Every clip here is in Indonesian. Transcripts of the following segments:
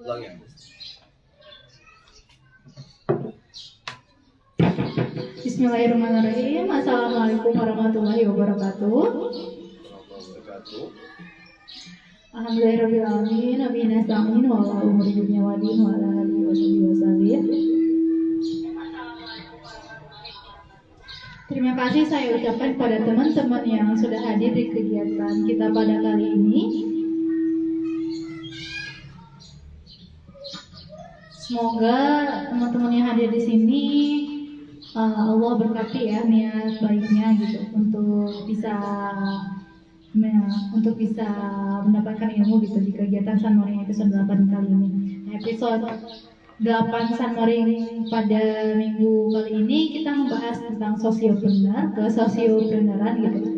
Ulang ya. Bismillahirrahmanirrahim. Assalamualaikum warahmatullahi wabarakatuh. Alhamdulillahirabbil alamin. Wa bihi nasta'in wa ala umuri dunya wa din wa ala alihi wasallam. Terima kasih saya ucapkan kepada teman-teman yang sudah hadir di kegiatan kita pada kali ini. Semoga teman-teman yang hadir di sini Allah berkati ya niat baiknya gitu untuk bisa mendapatkan ilmu gitu di kegiatan Sanmoring episode 8 kali ini. Episode 8 Sanmoring pada minggu kali ini kita membahas tentang sosiopreneuran gitu.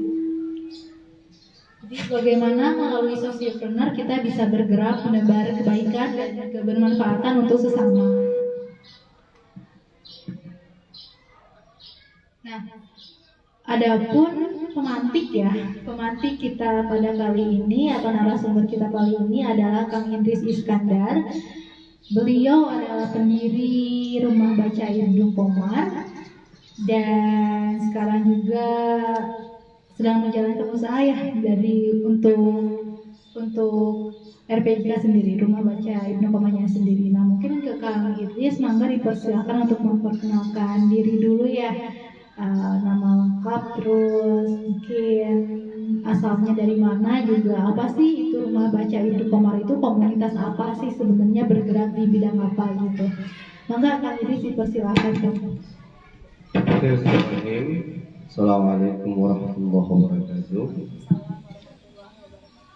Jadi bagaimana melalui sosiopreneur kita bisa bergerak menebar kebaikan dan kebermanfaatan untuk sesama. Nah, adapun pemantik kita pada kali ini atau narasumber kita kali ini adalah Kang Idris Iskandar. Beliau adalah pendiri Rumah Baca Ibnu Qomar dan sekarang juga sedang menjalankan usaha ya untuk RPIK sendiri, Rumah Baca Ibnu Qomarnya sendiri. Nah, mungkin ke Kang Idris, mangga dipersilakan untuk memperkenalkan diri dulu ya. Nama lengkap, terus mungkin asalnya dari mana, juga apa sih itu Rumah Baca Ibnu Qomar itu, komunitas apa sih sebenarnya, bergerak di bidang apa gitu. Mangga Kang Idris dipersilakan dong. Bismillahirrahmanirrahim. Assalamualaikum warahmatullahi wabarakatuh.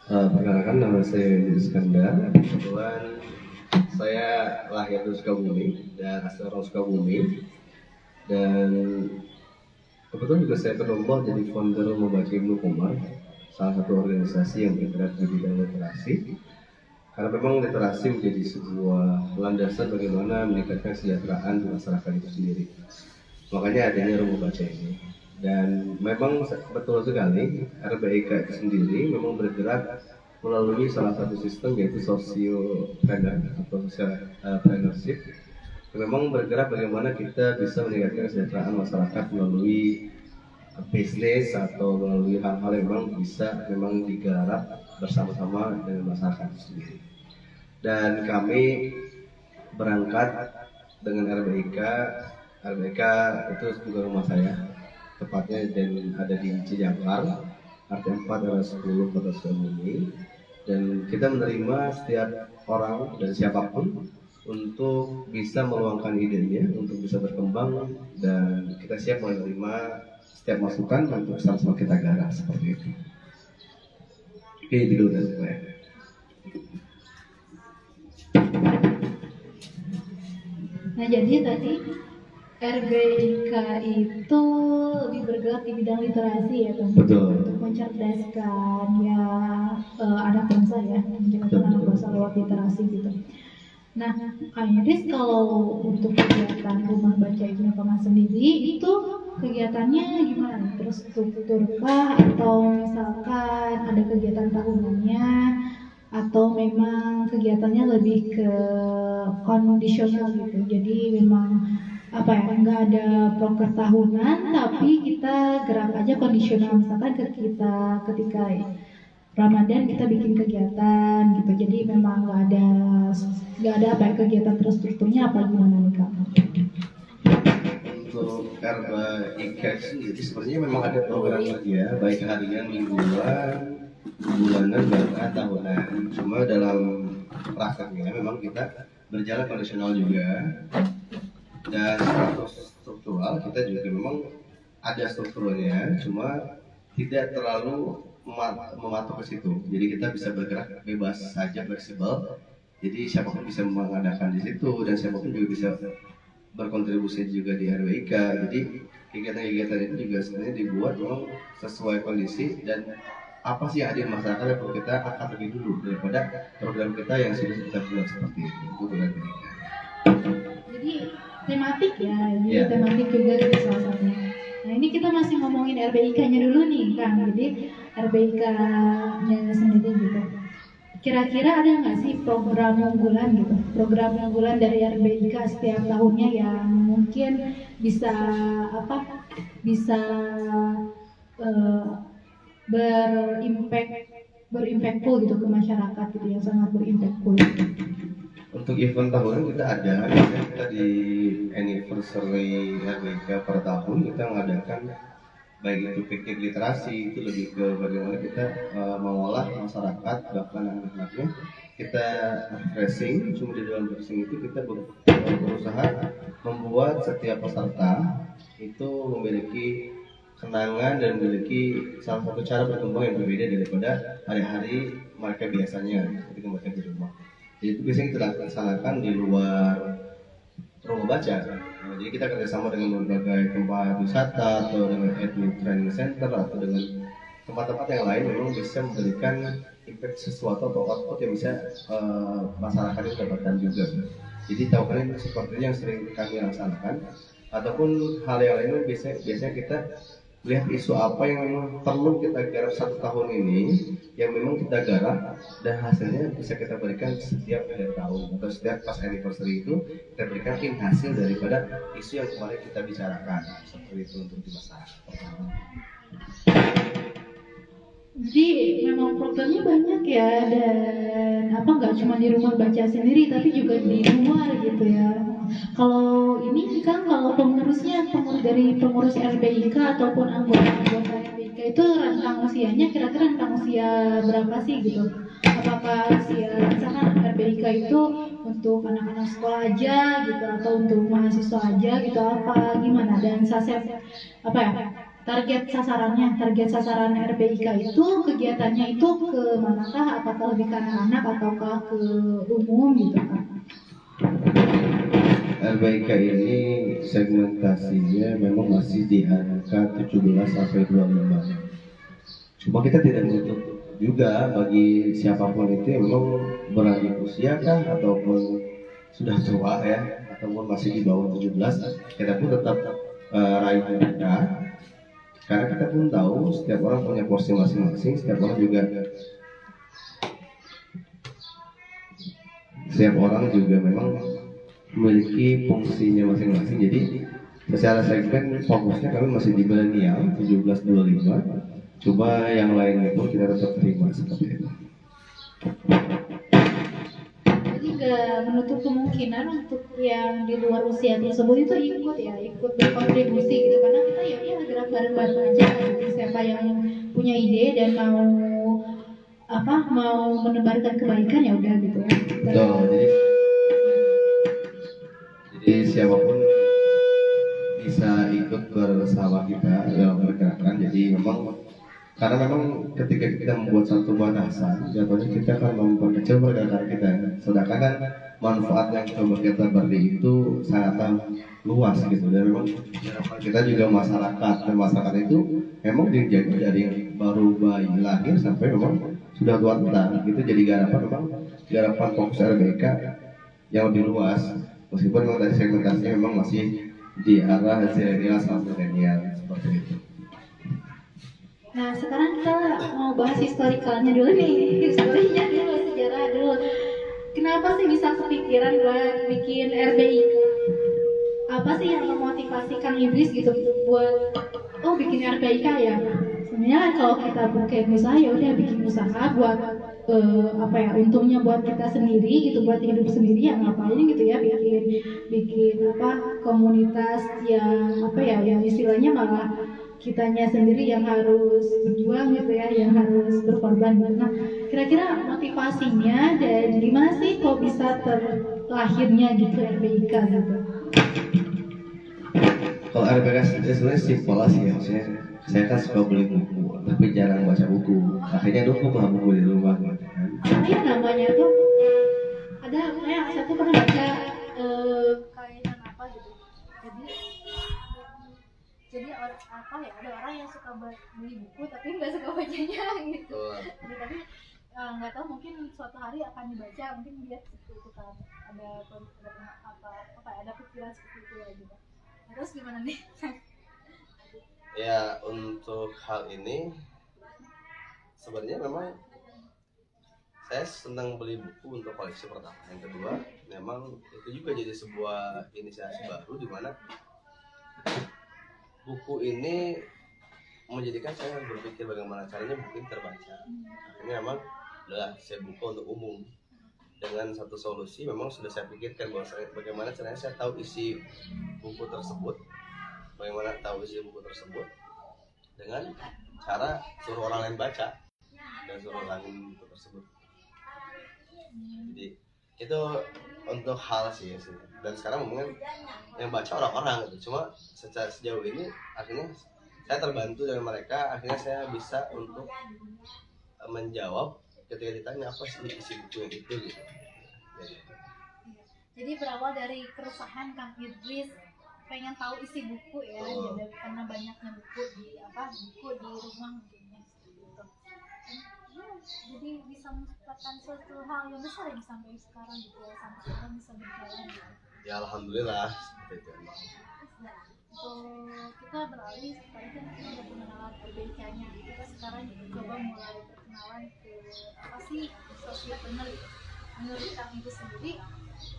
Perkenalkan, nama saya Idris Iskandar. Kebetulan saya lahir di Sukabumi dan asal orang Sukabumi. Dan kebetulan juga saya berlomba jadi founder Rumah Baca Ibnu Qomar, salah satu organisasi yang bergerak di bidang literasi. Karena memang literasi menjadi sebuah landasan bagaimana meningkatkan kesejahteraan di masyarakat itu sendiri. Makanya adanya Rumah Baca ini. Dan memang betul sekali RBIK itu sendiri memang bergerak melalui salah satu sistem, yaitu sosiopreneur atau social entrepreneurship. Memang bergerak bagaimana kita bisa meningkatkan kesejahteraan masyarakat melalui bisnis atau melalui hal-hal yang memang digarap bersama-sama dengan masyarakat itu sendiri. Dan kami berangkat dengan RBIK itu juga rumah saya, tepatnya dan ada di Cijangar, RT 4 RW 10 Kota Sukabumi. Dan kita menerima setiap orang dan siapapun untuk bisa meluangkan idenya, untuk bisa berkembang, dan kita siap menerima setiap masukan untuk sama-sama kita garap seperti itu. Oke, dulu dan saya. Nah, jadi tadi RBIK itu lebih bergerak di bidang literasi ya, Bang? Betul. Untuk mencerdaskan ya anak bangsa ya, mencerdaskan anak bangsa lewat literasi gitu. Nah, Kang Idris, kalau untuk kegiatan Rumah Baca Ibnu Qomar sendiri itu kegiatannya gimana? Terus strukturkah atau misalkan ada kegiatan tahunannya atau memang kegiatannya lebih ke kondisional gitu? Jadi memang nggak ada proker tahunan, tapi kita gerak aja kondisional. Misalkan ketika Ramadan kita bikin kegiatan gitu, jadi memang nggak ada kegiatan terstrukturnya apa gimana nih Kak? Untuk RBIK sendiri sebenarnya memang ada program kerja, baik harian, mingguan, bulanan, bahkan tahunan. Cuma dalam prakteknya memang kita berjalan kondisional juga. Dan struktural kita juga memang ada strukturnya, cuma tidak terlalu mematok ke situ. Jadi kita bisa bergerak bebas saja, fleksibel. Jadi siapapun bisa mengadakan di situ dan siapapun juga bisa berkontribusi juga di RBIK. Jadi kegiatan-kegiatan itu juga sebenarnya dibuat memang sesuai kondisi dan apa sih yang ada di masyarakat yang perlu kita angkat lebih dulu daripada program kita yang sudah kita buat seperti itu. Itu RBIK. Jadi tematik ya, tematik juga gitu salah satunya. Nah, ini kita masih ngomongin RBIK-nya dulu nih Kang. Jadi RBIK-nya sendiri gitu. kira-kira ada nggak sih program unggulan gitu, program unggulan dari RBIK setiap tahunnya yang mungkin bisa apa, bisa eh, berimpact berimpactful gitu ke masyarakat gitu, yang sangat berimpactful. Untuk event tahunan kita ada, biasanya kita di anniversary RBK per tahun kita mengadakan baik itu piknik literasi, itu lebih ke bagaimana kita mengolah masyarakat bahkan anak-anaknya, kita refreshing. Cuma di dalam refreshing itu kita berusaha membuat setiap peserta itu memiliki kenangan dan memiliki salah satu cara berkembang yang berbeda daripada hari-hari mereka biasanya ketika mereka di rumah. Jadi itu biasanya kita laksanakan di luar rumah baca. Nah, jadi kita kerjasama dengan berbagai tempat wisata atau dengan ethnic training center atau dengan tempat-tempat yang lain memang bisa memberikan impact sesuatu atau output yang bisa masyarakat itu dapatkan juga. Jadi tawaran seperti yang sering kami laksanakan ataupun hal yang lain biasanya kita lihat isu apa yang memang perlu kita garap satu tahun ini, yang memang kita garap dan hasilnya bisa kita berikan setiap akhir tahun atau setiap pas anniversary itu kita berikan hasil daripada isu yang kemarin kita bicarakan, seperti itu untuk di masyarakat. Jadi memang programnya banyak ya, dan apa nggak cuma di rumah baca sendiri tapi juga di luar gitu ya. Kalau ini kan kalau pengurusnya dari pengurus RBIK ataupun anggota RBIK itu rentang usianya kira-kira rentang usia berapa sih gitu? Apakah usia misalkan RBIK itu untuk anak-anak sekolah aja gitu atau untuk mahasiswa aja gitu, apa gimana, dan sasaran apa ya, target sasaran RBIK itu kegiatannya itu ke manakah, apakah lebih ke anak-anak ataukah ke umum gitu kan? RBIK ini segmentasinya memang masih di angka 17 sampai 25. Cuma kita tidak menutup juga bagi siapapun itu yang memang berlanjut usia kan ataupun sudah tua ya ataupun masih di bawah 17, kita pun tetap raih mereka. Karena kita pun tahu setiap orang punya porsi masing-masing, setiap orang memang memiliki fungsinya masing-masing. Jadi secara segmen fokusnya kami masih di milenial 17-25. Coba yang lainnya pun kita tetap terima seperti itu. Jadi nggak menutup kemungkinan untuk yang di luar usia tersebut itu ikut berkontribusi gitu, karena kita ya gerak bareng-bareng aja gitu. Siapa yang punya ide dan mau menebarkan kebaikan ya udah gitu ya. Betul, jadi siapapun bisa ikut bersama kita dalam pergerakan. Jadi karena memang ketika kita membuat satu batasan, jatuhnya kita akan memperkecil pergerakan kita. Sedangkan kan manfaat yang coba kita beri itu sangat luas gitu. Dan memang harapan kita juga masyarakat, dan masyarakat itu memang dijaga dari yang baru bayi lahir sampai memang sudah tua renta. Itu jadi garapan fokus RBK yang lebih luas. Meskipun memang dari segmentasinya memang masih di arah zilenial sampai milenial seperti itu. Nah sekarang kita mau bahas historikalnya dulu nih, historinya dulu, sejarah dulu. Kenapa sih bisa kepikiran buat bikin RBIK? Apa sih yang memotivasi Kang Idris gitu buat bikin RBIK ya? Sebenarnya kalau kita buka usaha ya udah bikin usaha buat untungnya buat kita sendiri gitu, buat hidup sendiri, ya ngapain gitu ya bikin komunitas yang yang istilahnya malah kitanya sendiri yang harus berjuang gitu ya, yang harus berkorban gitu. Nah, kira-kira motivasinya dan gimana sih kok bisa terlahirnya gitu RBIK gitu? Kalau RBK sebenarnya simpel sih ya, maksudnya saya kan suka beli buku, tapi jarang baca buku. Akhirnya dulu punya buku di rumah gitu kan. Saya namanya tuh ada, saya tuh pernah baca kainan apa gitu. Jadi ada orang yang suka beli buku tapi nggak suka bacanya gitu. Tapi nggak tahu, mungkin suatu hari akan dibaca, mungkin dia seperti itu kan, ada pikiran seperti itu ya gitu. Terus gimana nih? Ya untuk hal ini sebenarnya memang saya senang beli buku untuk koleksi pertama. Yang kedua, memang itu juga jadi sebuah inisiasi baru di mana buku ini menjadikan saya berpikir bagaimana caranya buku ini terbaca. Akhirnya memang udah saya buka untuk umum dengan satu solusi. Memang sudah saya pikirkan bahwa bagaimana caranya saya tahu isi buku tersebut, dengan cara suruh orang lain baca dan suruh orang lain buku tersebut. Jadi itu untuk hal sih. Dan sekarang mungkin yang baca orang-orang gitu. Cuma secara sejauh ini akhirnya saya terbantu dengan mereka. Akhirnya saya bisa untuk menjawab ketika ditanya apa sih isi buku yang itu gitu. Jadi berawal dari keresahan Kang Idris pengen tahu isi buku ya, jadi karena banyaknya buku di rumah mungkin ya, gitu. Jadi bisa menciptakan suatu hal yang besar yang sampai sekarang gitu ya, sampai sekarang bisa berjalan gitu. Ya alhamdulillah seperti itu. Kita beralih, tadi kan kita udah pengenalan LBK-nya, kita sekarang coba mulai perkenalan ke apa sih sosiopreneur gitu. Menurut Kang itu sendiri,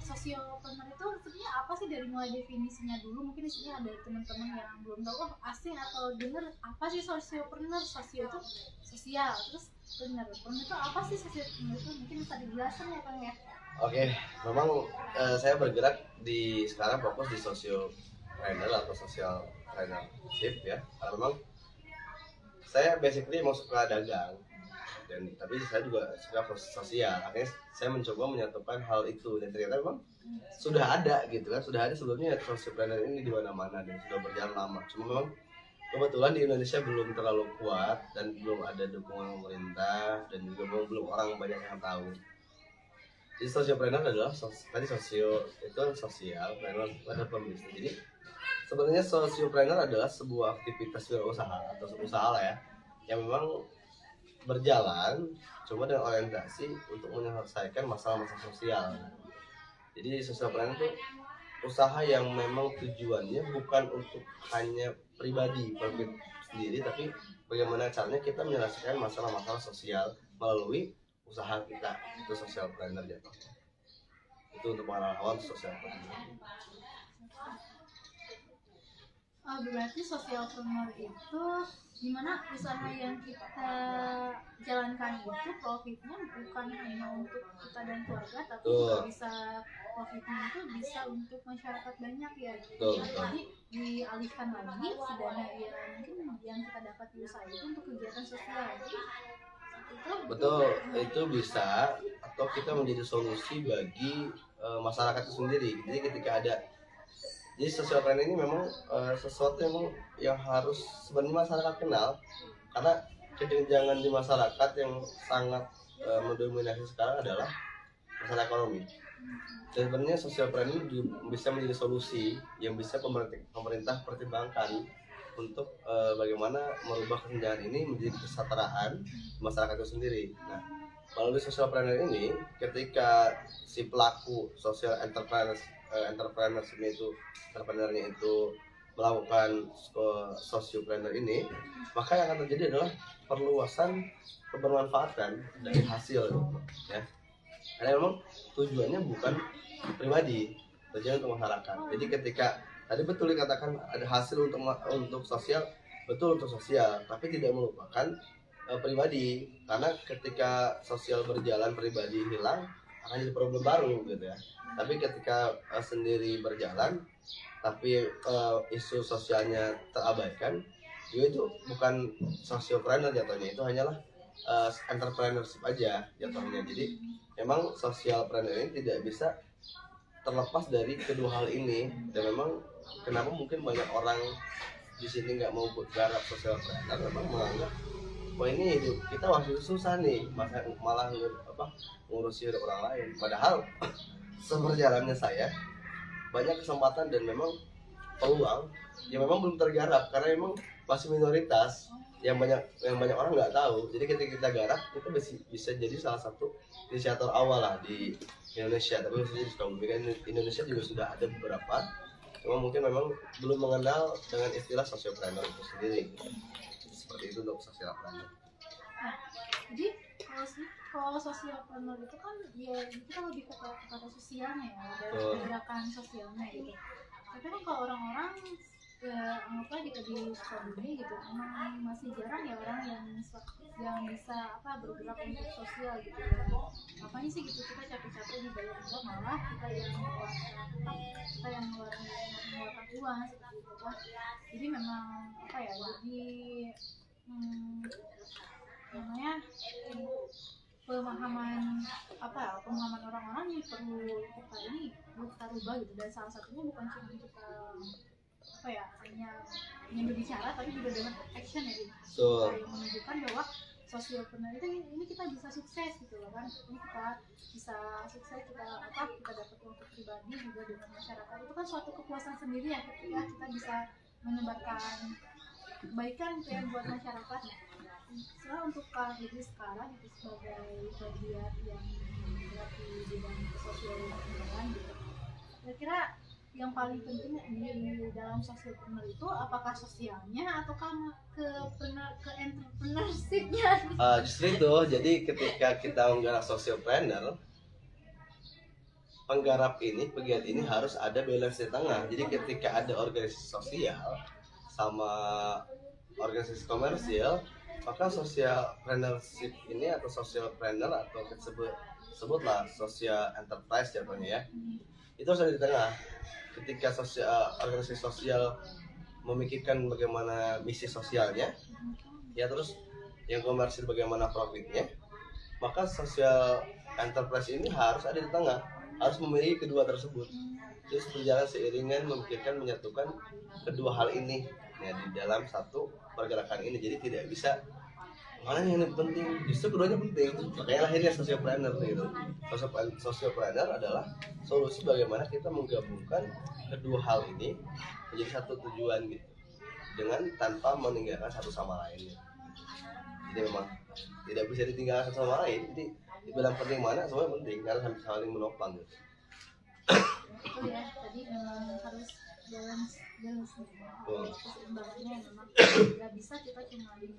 sosiopreneur itu sebenarnya apa sih, dari mulai definisinya dulu? Mungkin di sini ada teman-teman yang belum tahu, asing atau dengar apa sih sosiopreneur. Sosio itu sosial, terus preneur itu apa sih sosiopreneur itu? Mungkin bisa dijelaskan ya Kang ya? Oke, memang saya bergerak sekarang fokus di sosiopreneur atau social entrepreneurship ya. Karena memang saya basically mau suka dagang, tapi saya juga suka sosial. Akhirnya saya mencoba menyatukan hal itu, dan ternyata memang sudah ada gitu kan, sudah ada sebelumnya sosiopreneur ini di mana-mana dan sudah berjalan lama. Cuma memang kebetulan di Indonesia belum terlalu kuat dan belum ada dukungan pemerintah, dan juga belum orang banyak yang tahu. Jadi sosiopreneur adalah tadi sosio itu sosial, planner pada pembisnis. Jadi sebenarnya sosiopreneur adalah sebuah aktivitas wirausaha atau usaha lah ya, yang memang berjalan cuma dengan orientasi untuk menyelesaikan masalah-masalah sosial. Jadi sosiopreneur itu usaha yang memang tujuannya bukan untuk hanya pribadi profit sendiri, tapi bagaimana caranya kita menyelesaikan masalah-masalah sosial melalui usaha kita. Itu sosiopreneur jatuhnya. Itu untuk pengalaman sosiopreneur. Berarti sosiopreneur itu gimana usaha yang kita jalankan itu profitnya bukan hanya untuk kita dan keluarga, tapi juga bisa profitnya itu bisa untuk masyarakat banyak ya. Jadi dialihkan lagi si dana yang kita dapat di usaha itu untuk kegiatan sosial. Betul, itu bisa, atau kita menjadi solusi bagi masyarakat itu sendiri. Jadi ketika ada, jadi sosiopreneur ini memang sesuatu yang harus sebenarnya masyarakat kenal, karena kejenjangan di masyarakat yang sangat mendominasi sekarang adalah masalah ekonomi. Dan sebenarnya sosiopreneur bisa menjadi solusi yang bisa pemerintah pertimbangkan untuk bagaimana merubah kesenjangan ini menjadi kesetaraan masyarakat itu sendiri. Nah, melalui sosiopreneur ini, ketika si pelaku social entrepreneurnya itu melakukan sosiopreneur ini, maka yang akan terjadi adalah perluasan kebermanfaatan dari hasil ya. Karena memang tujuannya bukan pribadi, tujuannya untuk masyarakat. Jadi ketika tadi betul dikatakan ada hasil untuk sosial, betul untuk sosial, tapi tidak melupakan pribadi. Karena ketika sosial berjalan, pribadi hilang, akan jadi problem baru gitu ya. Tapi ketika sendiri berjalan, tapi isu sosialnya terabaikan, itu bukan sosiopreneur jatuhnya, itu hanyalah entrepreneurship aja jatuhnya. Jadi memang sosialpreneur ini tidak bisa terlepas dari kedua hal ini. Dan memang kenapa mungkin banyak orang di sini nggak mau bergarap sosialpreneur, memang menganggap wah ini hidup kita masih susah nih, malah ngurusi hidup orang lain. Padahal seberjalannya saya banyak kesempatan dan memang peluang yang memang belum tergarap, karena memang masih minoritas yang banyak orang nggak tahu. Jadi ketika kita garap, kita bisa jadi salah satu inisiator awal lah di Indonesia. Tapi khususnya di Sukabumi kan, Indonesia juga sudah ada beberapa, cuma mungkin memang belum mengenal dengan istilah sosiopreneur itu sendiri. Seperti itu untuk sosiopreneur. Nah, jadi kalau kalau sosialpreneur itu kan ya kita lebih ke kata sosialnya ya, dari Betul. gerakan sosialnya gitu. Tapi kan kalau orang-orang anggaplah kita di Sukabumi gitu, emang masih jarang ya orang yang bisa bergerak untuk sosial gitu ya. Ngapain sih gitu kita capek-capek dibayar enggak, malah kita yang mengeluarkan uang seperti itu kan. Jadi memang jadi namanya pemahaman orang-orang yang perlu kita rubah gitu, dan salah satunya bukan cuma kita hanya berbicara, tapi juga dengan action ya gitu. So, Kayak menunjukkan bahwa sosialpreneur itu ini kita bisa sukses gitu loh kan, ini kita bisa sukses, kita dapat untuk pribadi juga dengan masyarakat, itu kan suatu kepuasan sendiri ya ketika kita bisa menyebarkan kebaikan kayak buat masyarakat. Setelah untuk Kak Hedi sekarang itu sebagai bagian yang bergerak di bidang sosial gitu, kira-kira yang paling penting di dalam sosialpreneur itu apakah sosialnya ataukah ke entrepreneurship-nya? Justru itu, jadi ketika kita menggarap sosialpreneur, pegiat ini harus ada balance di tengah. Jadi ketika ada organisasi sosial sama organisasi komersial, maka socialpreneurship ini atau socialpreneur atau sebutlah social enterprise contohnya ya, itu harus ada di tengah. Ketika organisasi sosial memikirkan bagaimana misi sosialnya ya, terus yang komersil bagaimana profitnya, maka social enterprise ini harus ada di tengah, harus memiliki kedua tersebut. Terus berjalan seiringan memikirkan menyatukan kedua hal ini ya di dalam satu pergerakan ini. Jadi tidak bisa mana yang lebih penting, justru keduanya penting. Makanya lahirnya socialpreneur gitu. Socialpreneur adalah solusi bagaimana kita menggabungkan kedua hal ini menjadi satu tujuan gitu, dengan tanpa meninggalkan satu sama lainnya. Jadi memang tidak bisa ditinggalkan satu sama lain. Jadi dibilang penting mana, semua penting karena saling menopang gitu. Itu ya, tadi memang harus balance keseimbangannya. Memang nggak bisa kita cuma di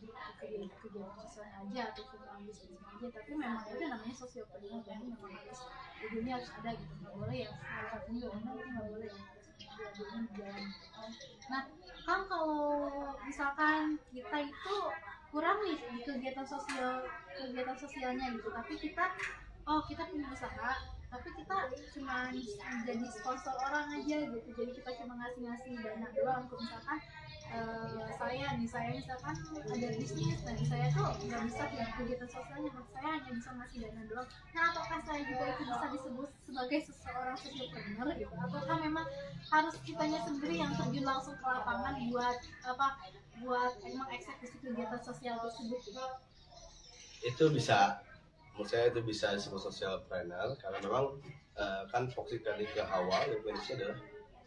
kegiatan sosial aja atau cuma bisnis aja, tapi memang itu namanya sosialpreneur, jadi memang harus ujungnya harus ada gitu, nggak boleh ya salah satunya benar itu nggak boleh ya, dua-duanya berjalan. Nah kan kalau misalkan kita itu kurang nih di kegiatan sosialnya gitu, tapi kita punya usaha, tapi kita cuma jadi sponsor orang aja gitu, jadi kita cuma ngasih dana doang. Untuk misalkan saya misalkan ada bisnis, dan saya tuh nggak bisa punya kegiatan sosialnya, saya hanya bisa ngasih dana doang. Nah apakah saya juga itu bisa disebut sebagai seseorang socialpreneur gitu, ataukah memang harus kitanya sendiri yang terjun langsung ke lapangan buat emang eksekusi kegiatan sosial tersebut gitu? Itu bisa, menurut saya itu bisa disebut socialpreneur karena memang kan fokus dari ke awal definisinya adalah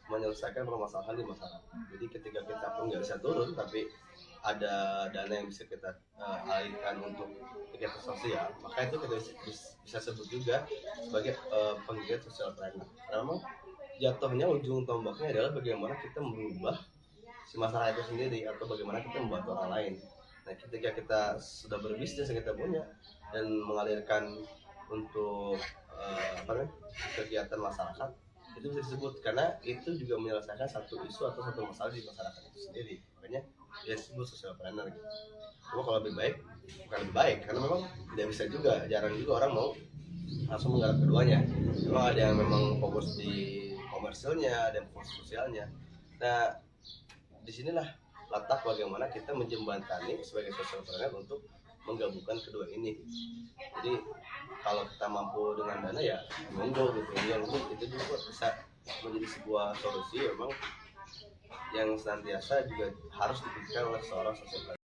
menyelesaikan permasalahan di masyarakat. Jadi ketika kita pun nggak bisa turun, tapi ada dana yang bisa kita alihkan untuk kegiatan sosial, maka itu kita bisa sebut juga sebagai penggiat socialpreneur. Karena memang jatuhnya ujung tombaknya adalah bagaimana kita merubah si masyarakat itu sendiri atau bagaimana kita membantu orang lain. Nah ketika kita sudah berbisnis yang kita punya dan mengalirkan untuk kegiatan masyarakat, itu bisa disebut karena itu juga menyelesaikan satu isu atau satu masalah di masyarakat itu sendiri. Makanya dia disebut socialpreneur gitu. Cuma kalau bukan lebih baik karena memang tidak bisa juga, jarang juga orang mau langsung menggarap keduanya. Cuma ada yang memang fokus di komersilnya, ada yang fokus sosialnya. Nah disinilah letak bagaimana kita menjembatani sebagai socialpreneur untuk menggabungkan kedua ini. Jadi kalau kita mampu dengan dana ya monggo gitu, yang itu juga bisa menjadi sebuah solusi memang yang senantiasa juga harus dipikirkan oleh seorang socialpreneur.